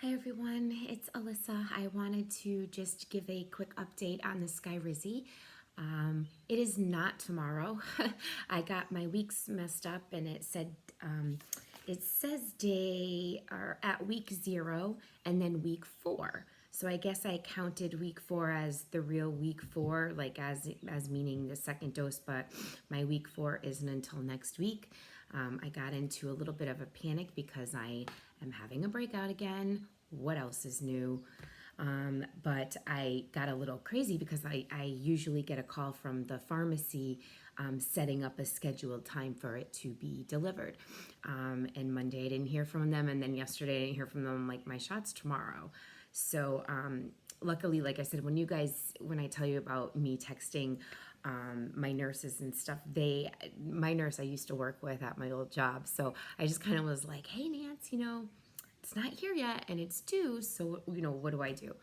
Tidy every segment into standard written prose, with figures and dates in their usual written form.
Hi everyone, it's Alyssa. I wanted to just give a quick update on the Skyrizi. It is not tomorrow. I got my weeks messed up and it says day or at week 0 and then week 4. So I guess I counted week 4 as the real week 4, like as meaning the second dose, but my week 4 isn't until next week. I got into a little bit of a panic because I am having a breakout again. What else is new? But I got a little crazy because I usually get a call from the pharmacy setting up a scheduled time for it to be delivered. And Monday I didn't hear from them, and then yesterday I didn't hear from them. I'm like, my shot's tomorrow. So luckily, like I said, when I tell you about me texting my nurses and stuff, my nurse I used to work with at my old job. So I just kind of was like, hey, Nance, it's not here yet and it's due. So, what do I do?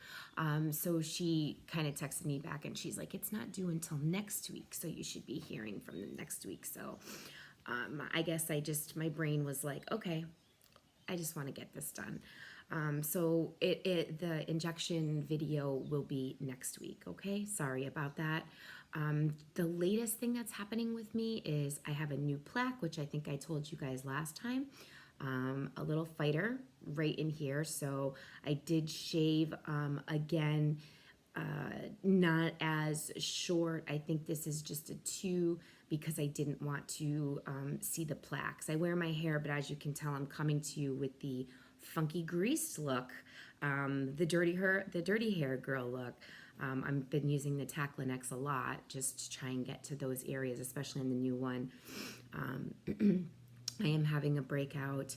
So she kind of texted me back and she's like, it's not due until next week. So you should be hearing from them next week. So I guess my brain was like, okay, I just want to get this done. So the injection video will be next week. Okay, sorry about that. The latest thing that's happening with me is I have a new plaque, which I think I told you guys last time. A little fighter right in here. So I did shave again, not as short. I think this is just a 2 because I didn't want to see the plaques. I wear my hair, but as you can tell, I'm coming to you with the funky greased look, the dirty hair girl look. I've been using the Taclinex a lot just to try and get to those areas, especially in the new one. I am having a breakout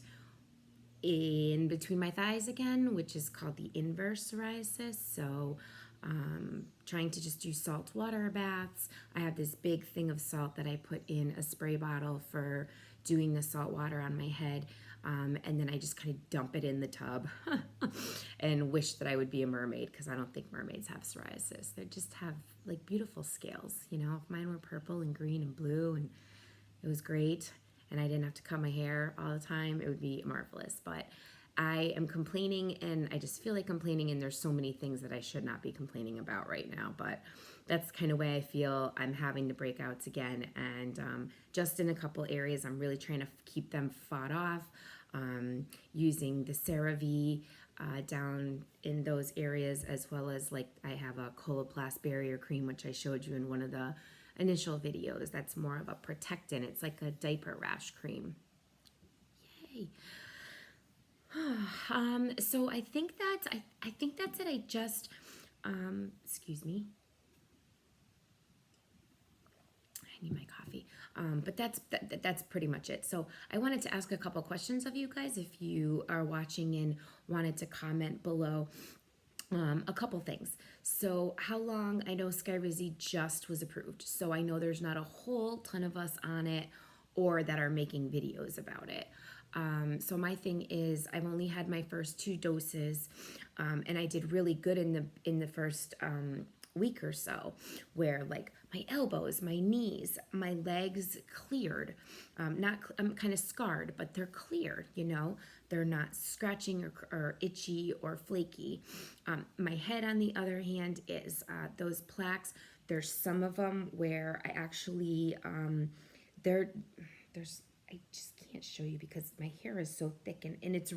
in between my thighs again, which is called the inverse psoriasis. So trying to just do salt water baths. I have this big thing of salt that I put in a spray bottle for doing the salt water on my head. And then I just kind of dump it in the tub and wish that I would be a mermaid because I don't think mermaids have psoriasis. They just have like beautiful scales. If mine were purple and green and blue and it was great and I didn't have to cut my hair all the time, it would be marvelous. But I am complaining and I just feel like complaining, and there's so many things that I should not be complaining about right now, but that's kind of way I feel. I'm having the breakouts again, and just in a couple areas I'm really trying to keep them fought off, using the CeraVe down in those areas, as well as like I have a Coloplast barrier cream, which I showed you in one of the initial videos. That's more of a protectant. It's like a diaper rash cream. Yay. So I think that's it. I just excuse me. I need my coffee. But that's pretty much it. So I wanted to ask a couple questions of you guys if you are watching and wanted to comment below. A couple things. So how long, I know Skyrizi just was approved, so I know there's not a whole ton of us on it or that are making videos about it. So my thing is I've only had my first 2 doses, and I did really good in the first week or so, where like my elbows, my knees, my legs cleared. I'm kind of scarred, but they're cleared, they're not scratching or itchy or flaky. My head, on the other hand, is those plaques. There's some of them where I actually, I just can't show you because my hair is so thick, and it's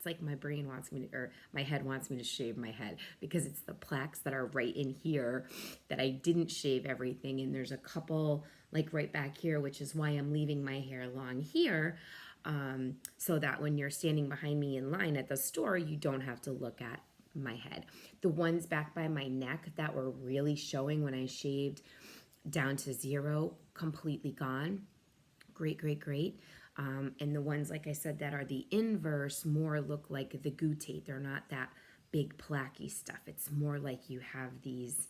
like my brain wants me to, or my head wants me to shave my head because it's the plaques that are right in here that I didn't shave everything, and there's a couple like right back here, which is why I'm leaving my hair long here, so that when you're standing behind me in line at the store, you don't have to look at my head. The ones back by my neck that were really showing when I shaved down to 0, completely gone. Great, great, great. And the ones, like I said, that are the inverse more look like the goutate. They're not that big plaquey stuff. It's more like you have these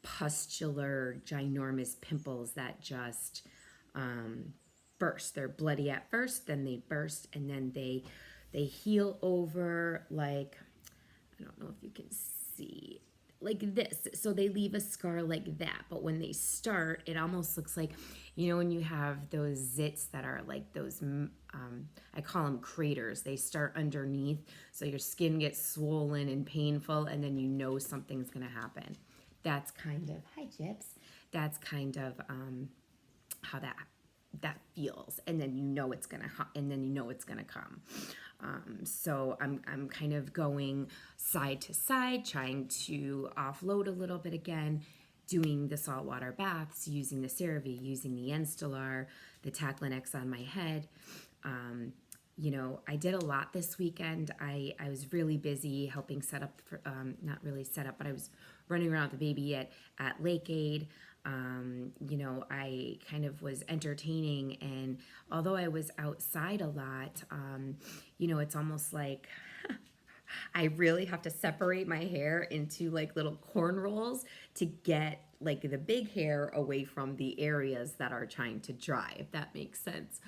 pustular, ginormous pimples that just burst. They're bloody at first, then they burst, and then they heal over like, I don't know if you can see. like this. So they leave a scar like that. But when they start, it almost looks like, when you have those zits that are like those, I call them craters. They start underneath. So your skin gets swollen and painful, and then something's going to happen. That's kind of, hi, Chips. That's kind of how that feels, and then it's gonna it's gonna come. So I'm kind of going side to side, trying to offload a little bit again, doing the saltwater baths, using the CeraVe, using the Enstellar, the Taclinex on my head. I did a lot this weekend. I was really busy helping set up, not really set up, but I was running around with the baby at Lake Aid. I kind of was entertaining, and although I was outside a lot, it's almost like I really have to separate my hair into like little corn rolls to get like the big hair away from the areas that are trying to dry, if that makes sense.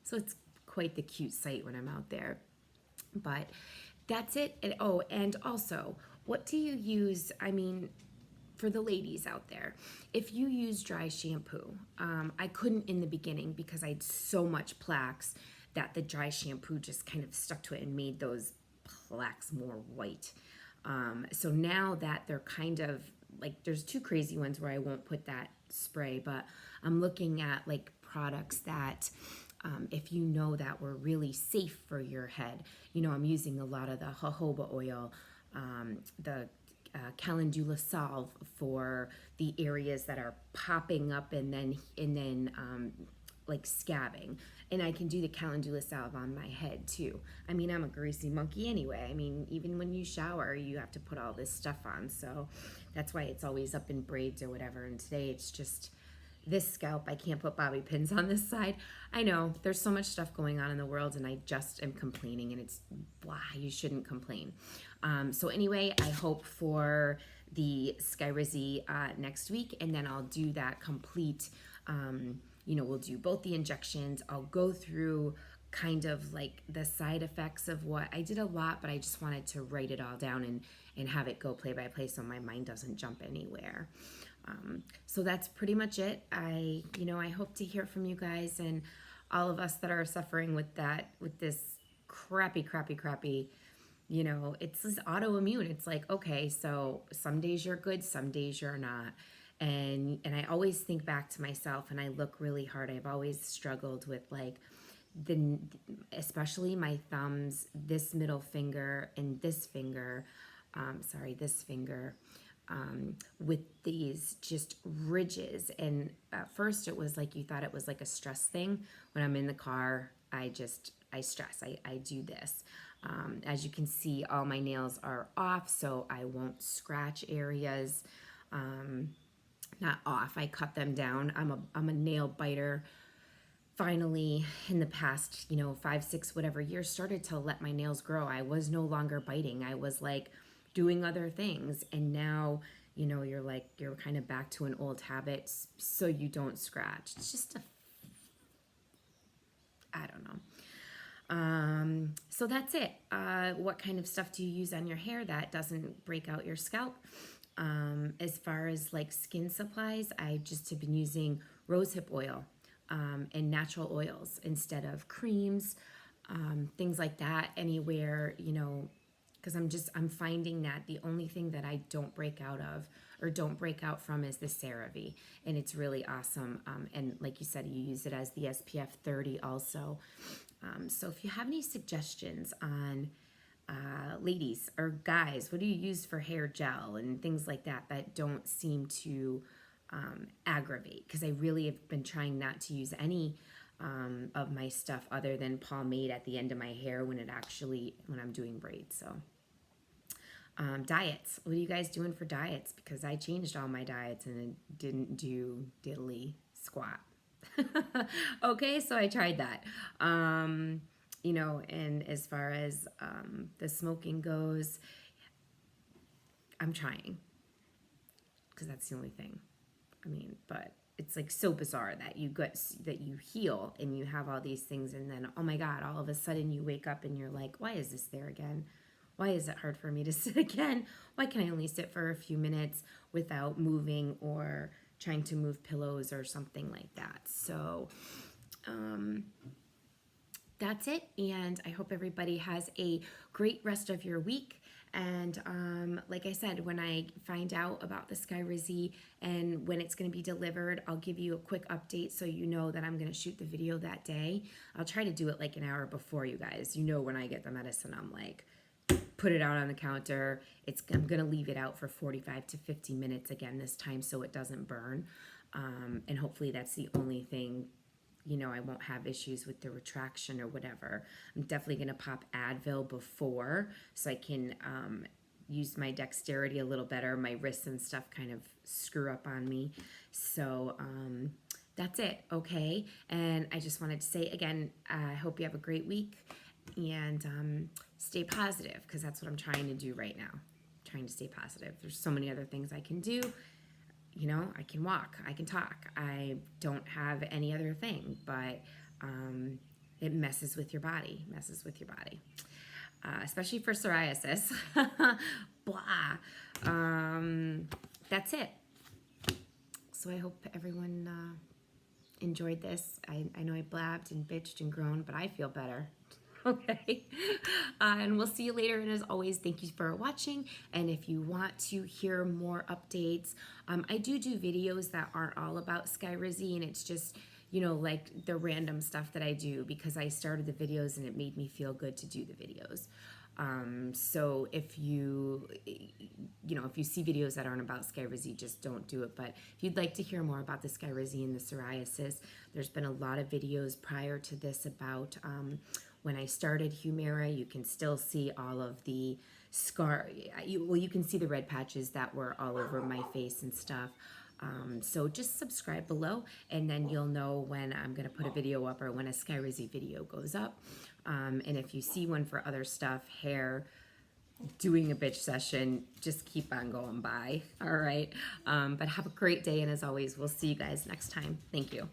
So it's quite the cute sight when I'm out there. But that's it. And also, what do you use? I mean, for the ladies out there, if you use dry shampoo, I couldn't in the beginning because I had so much plaques that the dry shampoo just kind of stuck to it and made those plaques more white. So now that they're kind of like, there's two crazy ones where I won't put that spray, but I'm looking at like products that if that were really safe for your head. I'm using a lot of the jojoba oil, the calendula salve for the areas that are popping up and then like scabbing. And I can do the calendula salve on my head too. I mean, I'm a greasy monkey anyway. I mean, even when you shower, you have to put all this stuff on. So that's why it's always up in braids or whatever. And today it's just this scalp. I can't put bobby pins on this side. I know there's so much stuff going on in the world, and I just am complaining, and it's blah, you shouldn't complain. So anyway, I hope for the Skyrizi next week, and then I'll do that complete, we'll do both the injections. I'll go through kind of like the side effects of what I did a lot, but I just wanted to write it all down and have it go play by play so my mind doesn't jump anywhere. So that's pretty much it. I hope to hear from you guys and all of us that are suffering with this crappy, it's this autoimmune. It's like, okay, so some days you're good, some days you're not. And I always think back to myself, and I look really hard. I've always struggled with like especially my thumbs, this middle finger and this finger, this finger, with these just ridges. And at first it was like you thought it was like a stress thing. When I'm in the car, I stress. I do this. As you can see, all my nails are off, so I won't scratch areas. Not off, I cut them down. I'm a nail biter. Finally, in the past, 5, 6, whatever years, started to let my nails grow. I was no longer biting. I was like doing other things. And now, you're kind of back to an old habit, so you don't scratch. It's just I don't know. So that's it. What kind of stuff do you use on your hair that doesn't break out your scalp? As far as like skin supplies, I just have been using rosehip oil and natural oils instead of creams, things like that. Anywhere, because I'm finding that the only thing that I don't break out of or don't break out from is the CeraVe, and it's really awesome. And like you said, you use it as the SPF 30 also. So if you have any suggestions on ladies or guys, what do you use for hair gel and things like that don't seem to aggravate? Because I really have been trying not to use any of my stuff other than pomade at the end of my hair when I'm doing braids. So diets, what are you guys doing for diets? Because I changed all my diets and it didn't do diddly squat. Okay, so I tried that. And as far as the smoking goes, I'm trying, because that's the only thing. I mean, but it's like so bizarre that you heal and you have all these things, and then, oh my God, all of a sudden you wake up and you're like, why is this there again? Why is it hard for me to sit again? Why can I only sit for a few minutes without moving or trying to move pillows or something like that? So that's it, and I hope everybody has a great rest of your week. And like I said, when I find out about the Skyrizi and when it's going to be delivered, I'll give you a quick update so you know that I'm going to shoot the video that day. I'll try to do it like an hour before, you guys. You know, when I get the medicine, I'm like, put it out on the counter. I'm going to leave it out for 45 to 50 minutes again this time so it doesn't burn. And hopefully that's the only thing, you know, I won't have issues with the retraction or whatever. I'm definitely going to pop Advil before so I can use my dexterity a little better. My wrists and stuff kind of screw up on me. So that's it, okay? And I just wanted to say again, I hope you have a great week and stay positive, because that's what I'm trying to do right now. I'm trying to stay positive. There's so many other things I can do. You know, I can walk, I can talk. I don't have any other thing, but it messes with your body, especially for psoriasis. Blah. That's it. So I hope everyone enjoyed this. I know I blabbed and bitched and groaned, but I feel better. Okay, and we'll see you later. And as always, thank you for watching. And if you want to hear more updates, I do videos that aren't all about Skyrizi, and it's just, you know, like the random stuff that I do because I started the videos and it made me feel good to do the videos. So if you know, if you see videos that aren't about Skyrizi, just don't do it. But if you'd like to hear more about the Skyrizi and the psoriasis, there's been a lot of videos prior to this about when I started Humira. You can still see all of the scar. You can see the red patches that were all over my face and stuff. So just subscribe below, and then you'll know when I'm going to put a video up or when a Skyrizi video goes up. And if you see one for other stuff, hair, doing a bitch session, just keep on going by. All right. But have a great day, and as always, we'll see you guys next time. Thank you.